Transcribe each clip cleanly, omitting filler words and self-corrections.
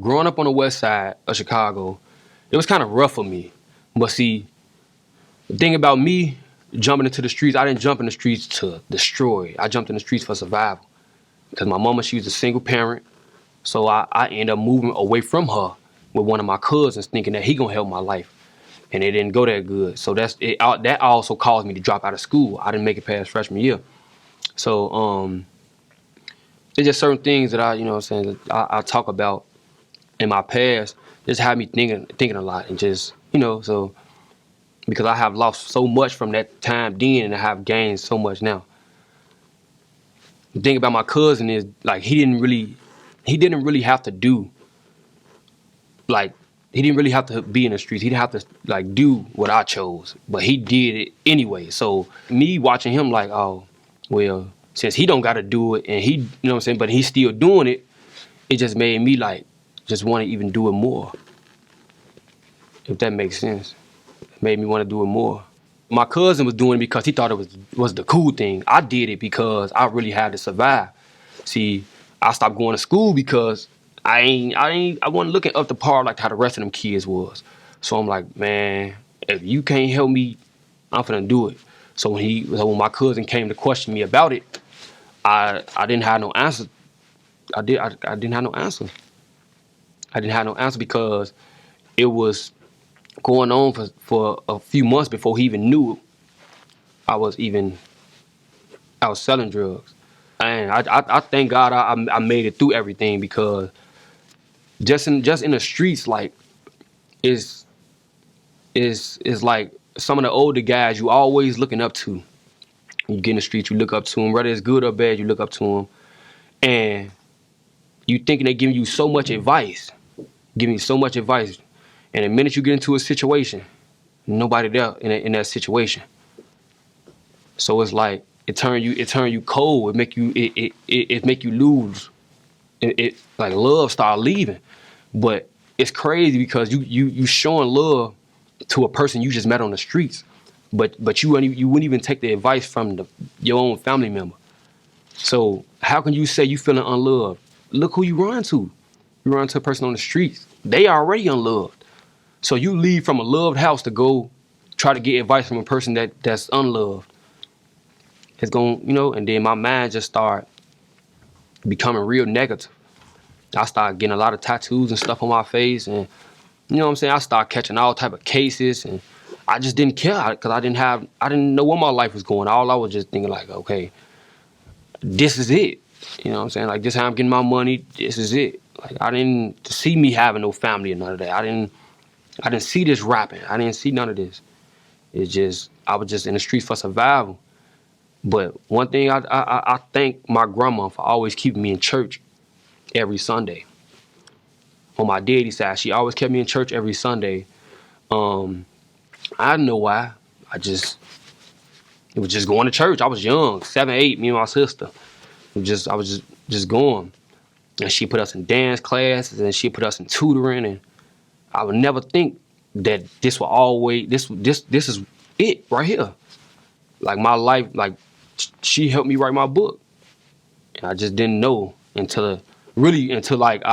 growing up on the west side of Chicago, it was kind of rough for me. But see, the thing about me jumping into the streets, I didn't jump in the streets to destroy. I jumped in the streets for survival. Because my mama, she was a single parent. So I ended up moving away from her with one of my cousins, thinking that he gonna help my life. And it didn't go that good. So that also caused me to drop out of school. I didn't make it past freshman year. So there's just certain things that I talk about in my past, just had me thinking a lot, and just, so because I have lost so much from that time then, and I have gained so much now. The thing about my cousin is, like, he didn't really have to do, like, he didn't really have to be in the streets. He didn't have to, like, do what I chose, but he did it anyway. So me watching him, like, oh, well, since he don't got to do it, and he, you know what I'm saying, but he's still doing it, it just made me, like, just want to even do it more. If that makes sense. It made me want to do it more. My cousin was doing it because he thought it was the cool thing. I did it because I really had to survive. See, I stopped going to school because I wasn't looking up to par like how the rest of them kids was. So I'm like, man, if you can't help me, I'm finna do it. So when my cousin came to question me about it, I didn't have no answer. I didn't have no answer. I didn't have no answer because it was going on for a few months before he even knew I was selling drugs. And I thank God I made it through everything, because just in the streets, like, is like some of the older guys you always looking up to. You get in the streets, you look up to them, whether it's good or bad, you look up to them, and you thinking they giving you so much advice, and the minute you get into a situation, nobody there in that situation. So it's like it turn you cold. It make you lose. It like love start leaving. But it's crazy because you showing love to a person you just met on the streets, but you wouldn't even take the advice from your own family member. So how can you say you feeling unloved? Look who you run to. You run to a person on the streets. They already unloved. So you leave from a loved house to go try to get advice from a person that's unloved. It's going, and then my mind just started becoming real negative. I started getting a lot of tattoos and stuff on my face, and you know what I'm saying? I started catching all type of cases, and I just didn't care because I didn't know where my life was going. All I was just thinking, like, okay, this is it. You know what I'm saying? Like, this is how I'm getting my money. This is it. Like, I didn't see me having no family or none of that. I didn't see this rapping. I didn't see none of this. It's just, I was just in the streets for survival. But one thing, I thank my grandma for always keeping me in church every Sunday. On my daddy's side, she always kept me in church every Sunday. I didn't know why. It was just going to church. I was young, 7, 8, me and my sister. I was just going. And she put us in dance classes, and she put us in tutoring, and I would never think that this will always, this is it right here. Like, my life, like, she helped me write my book. And I just didn't know until like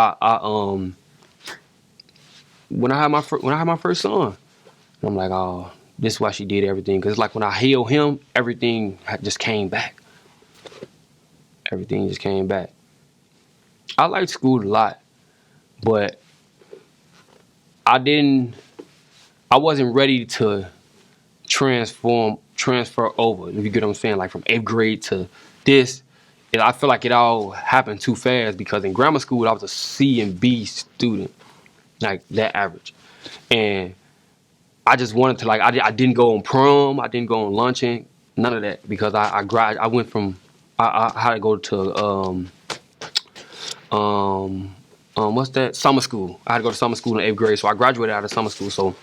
when I had my first son. And I'm like, oh, this is why she did everything. Because it's like when I healed him, everything just came back. Everything just came back. I liked school a lot, but I wasn't ready to transfer over, if you get what I'm saying, like from 8th grade to this. I feel like it all happened too fast, because in grammar school, I was a C and B student, like that average. And I just wanted to, like, I didn't go on prom, I didn't go on luncheon, none of that, because I went from, I had to go to, what's that? Summer school. I had to go to summer school in 8th grade, so I graduated out of summer school. So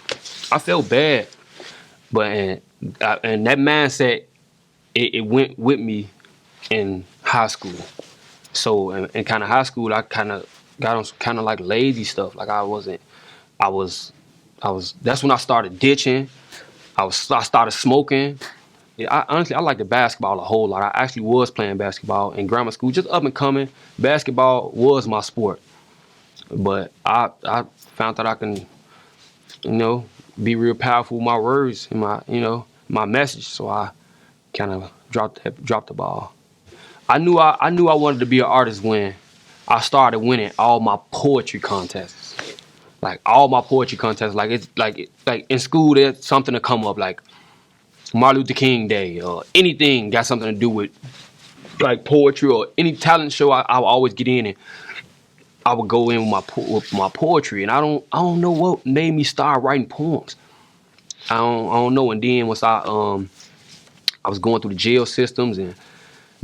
I felt bad, but and that mindset, it went with me in high school. So in kind of high school, I kind of got on some kind of like lazy stuff. Like that's when I started ditching. I started smoking. Yeah, honestly, I liked the basketball a whole lot. I actually was playing basketball in grammar school, just up and coming. Basketball was my sport. But I found that I can, you know, be real powerful with my words and my, you know, my message. So I kind of dropped the ball. I knew I wanted to be an artist when I started winning all my poetry contests. Like all my poetry contests, like it's like in school there's something to come up, like Martin Luther King Day or anything got something to do with like poetry or any talent show. I would always get in and I would go in with my poetry, and I don't know what made me start writing poems. I don't know. And then once I was going through the jail systems and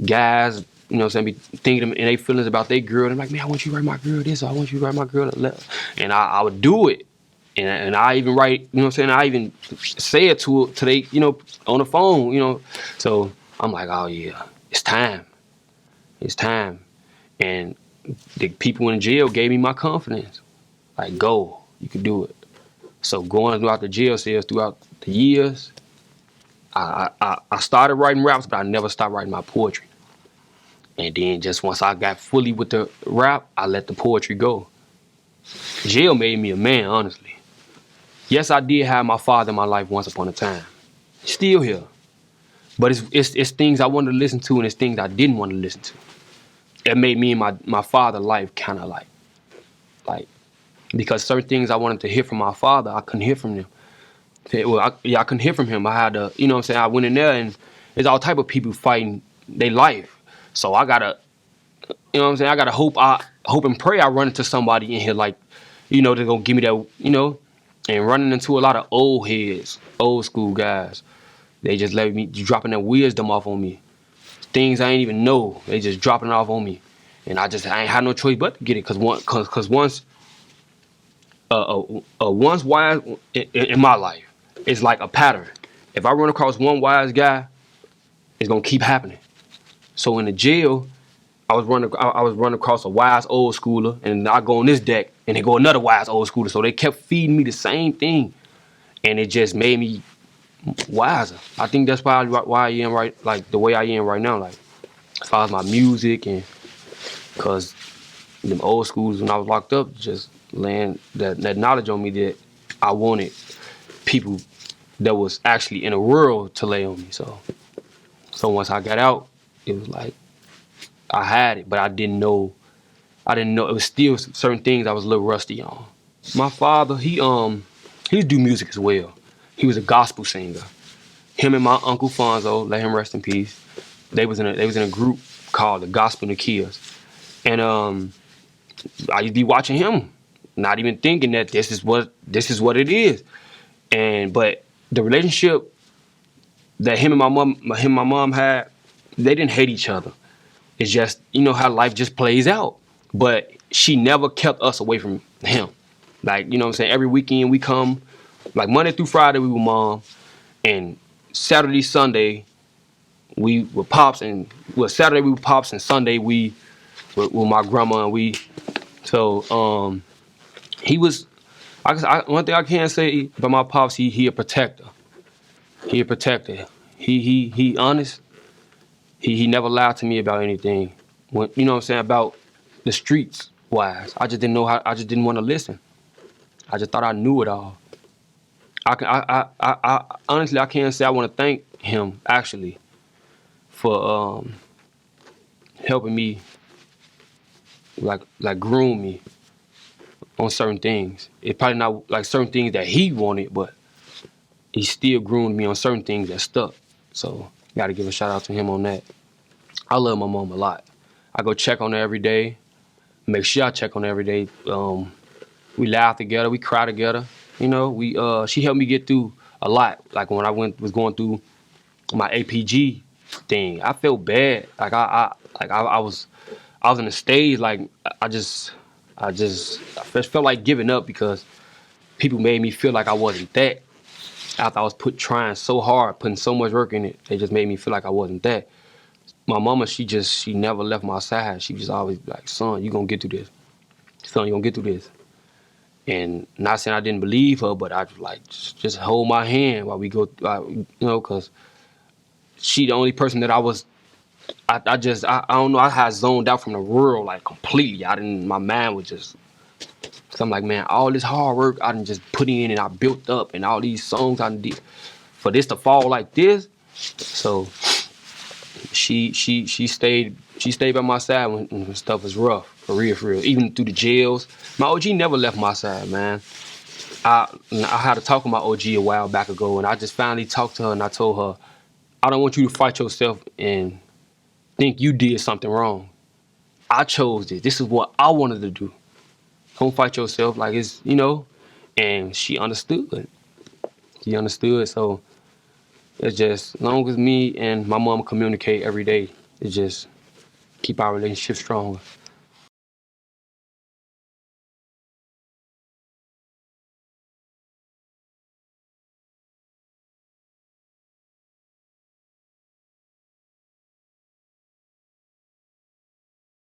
guys, you know what I'm saying, be thinking and they feelings about their girl. I'm like, man, I want you to write my girl this, or I want you to write my girl that. And I would do it. And I even write, you know what I'm saying, I even say it to they, you know, on the phone, you know. So I'm like, oh yeah, it's time. It's time. And the people in jail gave me my confidence. Like, go, you can do it. So going throughout the jail cells throughout the years, I started writing raps, but I never stopped writing my poetry. And then just once I got fully with the rap, I let the poetry go. Jail made me a man, honestly. Yes, I did have my father in my life once upon a time. Still here. But it's things I wanted to listen to and it's things I didn't want to listen to. It made me and my father's life kind of like, because certain things I wanted to hear from my father, I couldn't hear from them. Well, I couldn't hear from him. I had to, you know what I'm saying, I went in there and there's all type of people fighting their life. So I gotta, you know what I'm saying, I gotta hope and pray I run into somebody in here like, you know, they're gonna give me that, you know, and running into a lot of old heads, old school guys. They just let me dropping their wisdom off on me. Things I ain't even know, they just dropping it off on me. And I ain't had no choice but to get it, cause once wise in my life, it's like a pattern. If I run across one wise guy, it's gonna keep happening. So in the jail, I was running across a wise old schooler, and I go on this deck, and they go another wise old schooler. So they kept feeding me the same thing, and it just made me wiser. I think that's why I am right, like the way I am right now, like as far as my music, and because them old schools when I was locked up just laying that knowledge on me that I wanted people that was actually in the world to lay on me. So once I got out, it was like I had it, but I didn't know. It was still certain things I was a little rusty on. My father, he do music as well. He was a gospel singer. Him and my uncle Fonzo, let him rest in peace. They was in a group called the Gospel Kids, and I used to be watching him, not even thinking that this is what it is. But the relationship that him and my mom had, they didn't hate each other. It's just, you know how life just plays out. But she never kept us away from him. Like, you know what I'm saying? Every weekend we come, like Monday through Friday we with mom, and Saturday, Sunday we with pops, and Saturday we with pops, and Sunday we with my grandma, and he was, one thing I can say about my pops, he a protector. He a protector. He honest. He never lied to me about anything. When, you know what I'm saying, about the streets wise. I just didn't want to listen. I just thought I knew it all. I honestly I can't say I want to thank him actually for helping me like groom me on certain things. It's probably not like certain things that he wanted, but he still groomed me on certain things that stuck. So gotta give a shout out to him on that. I love my mom a lot. I go check on her every day. Make sure I check on her every day. We laugh together, we cry together. You know, she helped me get through a lot. Like when I was going through my APG thing, I felt bad. Like I was in a stage like I just felt like giving up because people made me feel like I wasn't that. After I was trying so hard, putting so much work in it, they just made me feel like I wasn't that. My mama, she never left my side. She just always like, son, you gonna get through this. Son, you gonna get through this. And not saying I didn't believe her, but I was like, just hold my hand while we go, you know, because she the only person that I don't know, I had zoned out from the world like completely. My mind was just Cause I'm like, man, all this hard work I done just put in and I built up and all these songs I done did. For this to fall like this, so she stayed by my side when stuff was rough, for real, for real. Even through the jails. My OG never left my side, man. I had a talk with my OG a while back ago, and I just finally talked to her and I told her, I don't want you to fight yourself and think you did something wrong. I chose this. This is what I wanted to do. Don't fight yourself like it's, you know. And she understood. She understood. So it's just, as long as me and my mom communicate every day, it just keep our relationship strong.